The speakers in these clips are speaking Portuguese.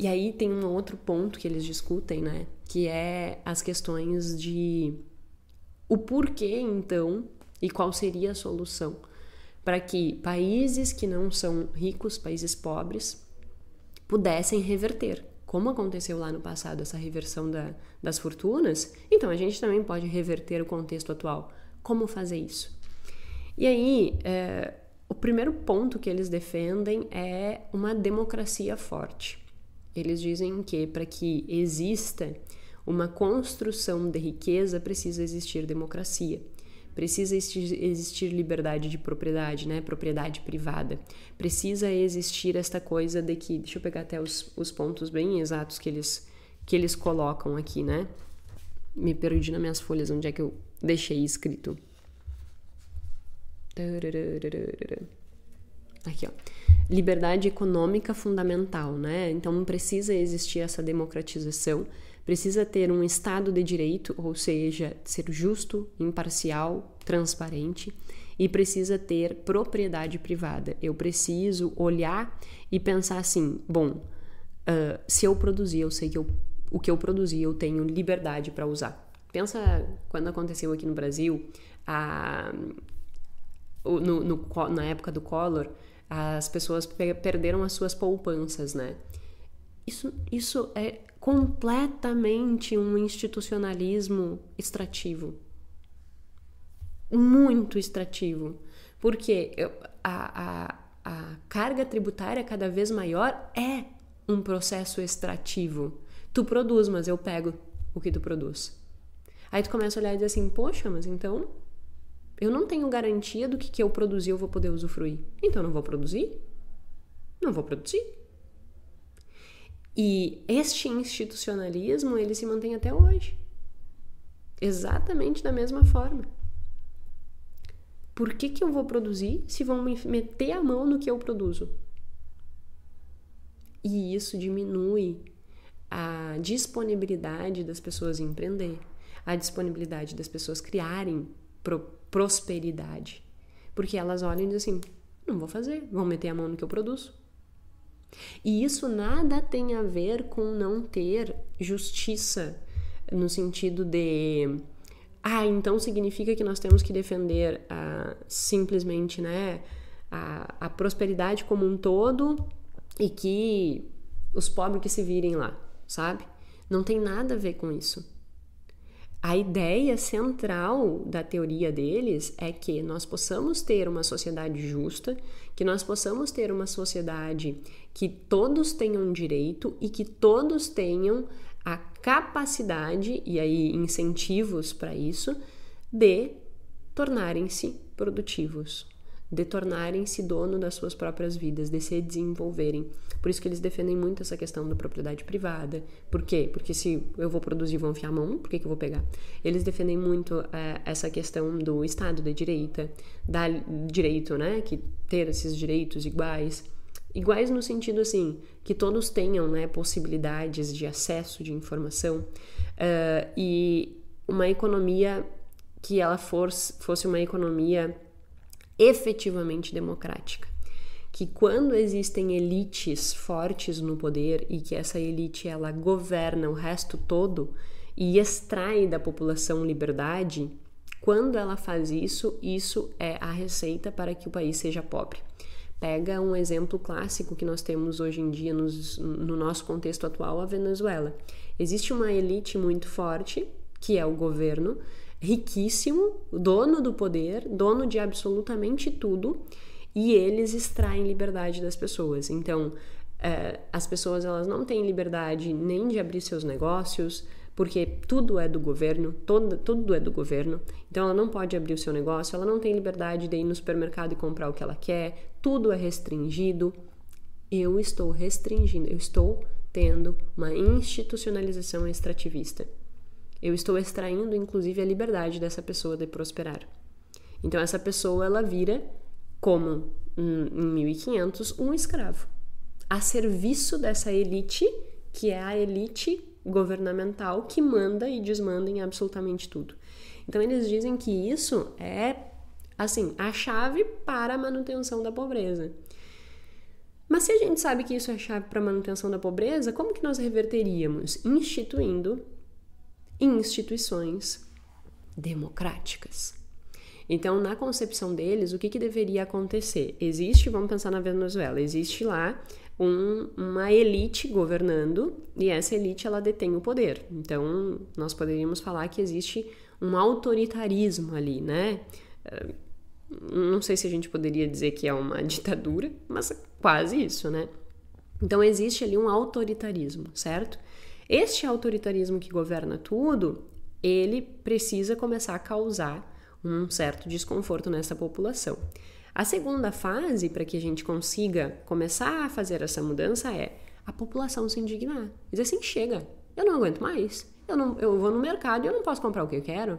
E aí tem um outro ponto que eles discutem, né? Que é as questões de o porquê, então, e qual seria a solução para que países que não são ricos, países pobres, pudessem reverter. Como aconteceu lá no passado essa reversão das fortunas, então a gente também pode reverter o contexto atual. Como fazer isso? E aí, o primeiro ponto que eles defendem é uma democracia forte. Eles dizem que para que exista uma construção de riqueza, precisa existir democracia. Precisa existir liberdade de propriedade, né? Propriedade privada. Precisa existir esta coisa de que... Deixa eu pegar até os pontos bem exatos que eles colocam aqui, né? Me perdi nas minhas folhas, onde é que eu deixei escrito. Aqui, ó. Liberdade econômica fundamental, né? Então precisa existir essa democratização, precisa ter um Estado de direito, ou seja, ser justo, imparcial, transparente, e precisa ter propriedade privada. Eu preciso olhar e pensar assim, bom, se eu produzir, eu sei que o que eu produzir eu tenho liberdade para usar. Pensa quando aconteceu aqui no Brasil, na época do Collor, as pessoas perderam as suas poupanças, né? Isso é completamente um institucionalismo extrativo. Muito extrativo. Porque a carga tributária cada vez maior é um processo extrativo. Tu produz, mas eu pego o que tu produz. Aí tu começa a olhar e dizer assim, poxa, mas então eu não tenho garantia do que eu produzir eu vou poder usufruir. Então eu não vou produzir? Não vou produzir. E este institucionalismo, ele se mantém até hoje. Exatamente da mesma forma. Por que eu vou produzir se vão me meter a mão no que eu produzo? E isso diminui a disponibilidade das pessoas em empreender, a disponibilidade das pessoas criarem prosperidade. Porque elas olham e dizem assim, não vou fazer, vão meter a mão no que eu produzo. E isso nada tem a ver com não ter justiça, no sentido de... então significa que nós temos que defender simplesmente, né, a prosperidade como um todo e que os pobres que se virem lá, sabe? Não tem nada a ver com isso. A ideia central da teoria deles é que nós possamos ter uma sociedade justa, que nós possamos ter uma sociedade que todos tenham direito e que todos tenham a capacidade, e aí incentivos para isso, de tornarem-se produtivos, de tornarem-se dono das suas próprias vidas, de se desenvolverem. Por isso que eles defendem muito essa questão da propriedade privada. Por quê? Porque se eu vou produzir, vão enfiar a mão, por que eu vou pegar? Eles defendem muito essa questão do Estado de direito, direito, né? Que ter esses direitos iguais. Iguais no sentido, assim, que todos tenham, né, possibilidades de acesso de informação e uma economia que ela fosse uma economia efetivamente democrática. Que quando existem elites fortes no poder e que essa elite ela governa o resto todo e extrai da população liberdade, quando ela faz isso, isso é a receita para que o país seja pobre. Pega um exemplo clássico que nós temos hoje em dia no nosso contexto atual, a Venezuela. Existe uma elite muito forte, que é o governo, riquíssimo, dono do poder, dono de absolutamente tudo, e eles extraem liberdade das pessoas. Então, as pessoas elas não têm liberdade nem de abrir seus negócios, porque tudo é do governo, tudo é do governo. Então ela não pode abrir o seu negócio, ela não tem liberdade de ir no supermercado e comprar o que ela quer, tudo é restringido. Eu estou restringindo, eu estou tendo uma institucionalização extrativista. Eu estou extraindo, inclusive, a liberdade dessa pessoa de prosperar. Então essa pessoa, ela vira, como em 1500, um escravo, a serviço dessa elite, que é a elite governamental que manda e desmanda em absolutamente tudo. Então eles dizem que isso é, assim, a chave para a manutenção da pobreza. Mas se a gente sabe que isso é a chave para a manutenção da pobreza, como que nós reverteríamos? Instituindo instituições democráticas. Então, na concepção deles, o que deveria acontecer? Vamos pensar na Venezuela, existe lá uma elite governando e essa elite ela detém o poder. Então, nós poderíamos falar que existe um autoritarismo ali, né? Não sei se a gente poderia dizer que é uma ditadura, mas quase isso, né? Então, existe ali um autoritarismo, certo? Este autoritarismo que governa tudo, ele precisa começar a causar um certo desconforto nessa população. A segunda fase, para que a gente consiga começar a fazer essa mudança, é a população se indignar. Dizer assim, chega, eu não aguento mais. Eu vou no mercado e eu não posso comprar o que eu quero.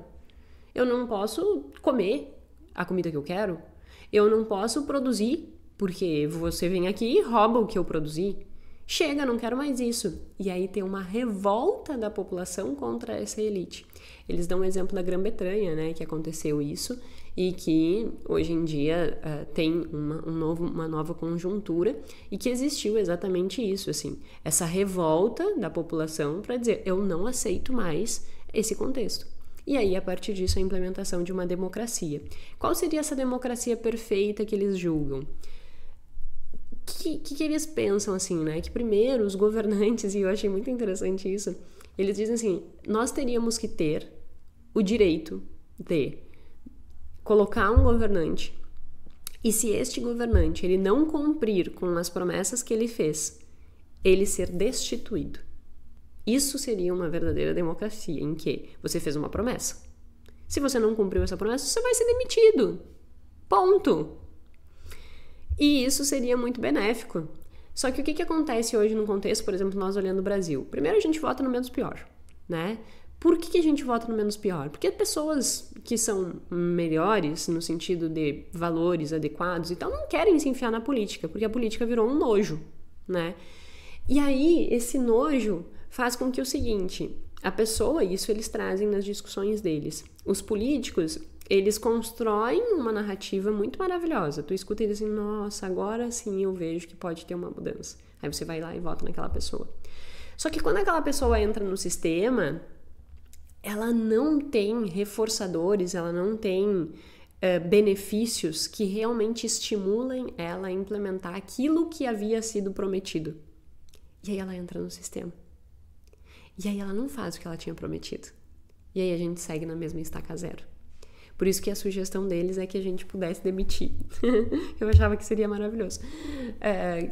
Eu não posso comer a comida que eu quero. Eu não posso produzir, porque você vem aqui e rouba o que eu produzi. Chega, não quero mais isso. E aí tem uma revolta da população contra essa elite. Eles dão um exemplo da Grã-Bretanha, né, que aconteceu isso e que hoje em dia tem uma nova conjuntura e que existiu exatamente isso, assim, essa revolta da população para dizer eu não aceito mais esse contexto. E aí, a partir disso, a implementação de uma democracia. Qual seria essa democracia perfeita que eles julgam? Que eles pensam assim, né? Que primeiro os governantes, e eu achei muito interessante isso, eles dizem assim, nós teríamos que ter o direito de colocar um governante e se este governante ele não cumprir com as promessas que ele fez, ele ser destituído. Isso seria uma verdadeira democracia, em que você fez uma promessa. Se você não cumpriu essa promessa, você vai ser demitido. Ponto. E isso seria muito benéfico. Só que o que acontece hoje no contexto, por exemplo, nós olhando o Brasil? Primeiro a gente vota no menos pior, né? Por que a gente vota no menos pior? Porque pessoas que são melhores, no sentido de valores adequados e tal, não querem se enfiar na política, porque a política virou um nojo, né? E aí, esse nojo faz com que o seguinte, a pessoa, isso eles trazem nas discussões deles, os políticos, eles constroem uma narrativa muito maravilhosa. Tu escuta e diz assim, nossa, agora sim eu vejo que pode ter uma mudança. Aí você vai lá e vota naquela pessoa. Só que quando aquela pessoa entra no sistema, ela não tem reforçadores, ela não tem benefícios que realmente estimulem ela a implementar aquilo que havia sido prometido. E aí ela entra no sistema. E aí ela não faz o que ela tinha prometido. E aí a gente segue na mesma estaca zero. Por isso que a sugestão deles é que a gente pudesse demitir. Eu achava que seria maravilhoso.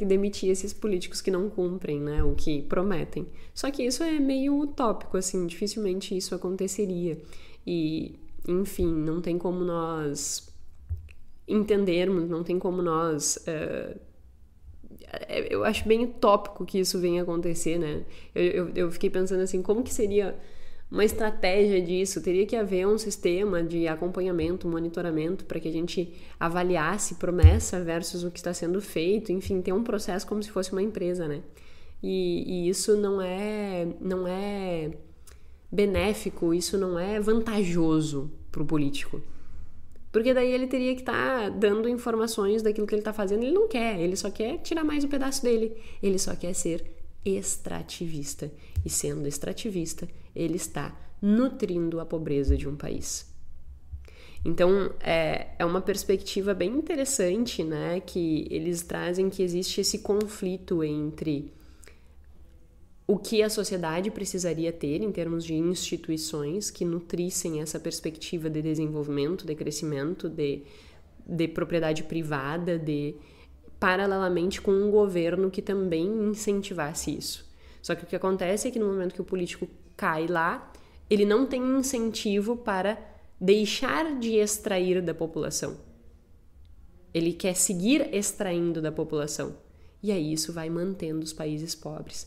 Demitir esses políticos que não cumprem, né, o que prometem. Só que isso é meio utópico, assim, dificilmente isso aconteceria. E, enfim, não tem como nós entendermos, não tem como nós... eu acho bem utópico que isso venha acontecer, né? Eu fiquei pensando assim, como que seria uma estratégia disso? Teria que haver um sistema de acompanhamento, monitoramento, para que a gente avaliasse promessa versus o que está sendo feito, enfim, ter um processo como se fosse uma empresa, né? E isso não é benéfico, isso não é vantajoso para o político. Porque daí ele teria que estar dando informações daquilo que ele está fazendo. Ele não quer, ele só quer tirar mais um pedaço dele. Ele só quer ser extrativista. E sendo extrativista, ele está nutrindo a pobreza de um país. Então, é uma perspectiva bem interessante, né? Que eles trazem que existe esse conflito entre o que a sociedade precisaria ter em termos de instituições que nutrissem essa perspectiva de desenvolvimento, de crescimento, de propriedade privada, paralelamente com um governo que também incentivasse isso. Só que o que acontece é que no momento que o político cai lá, ele não tem incentivo para deixar de extrair da população. Ele quer seguir extraindo da população. E aí isso vai mantendo os países pobres.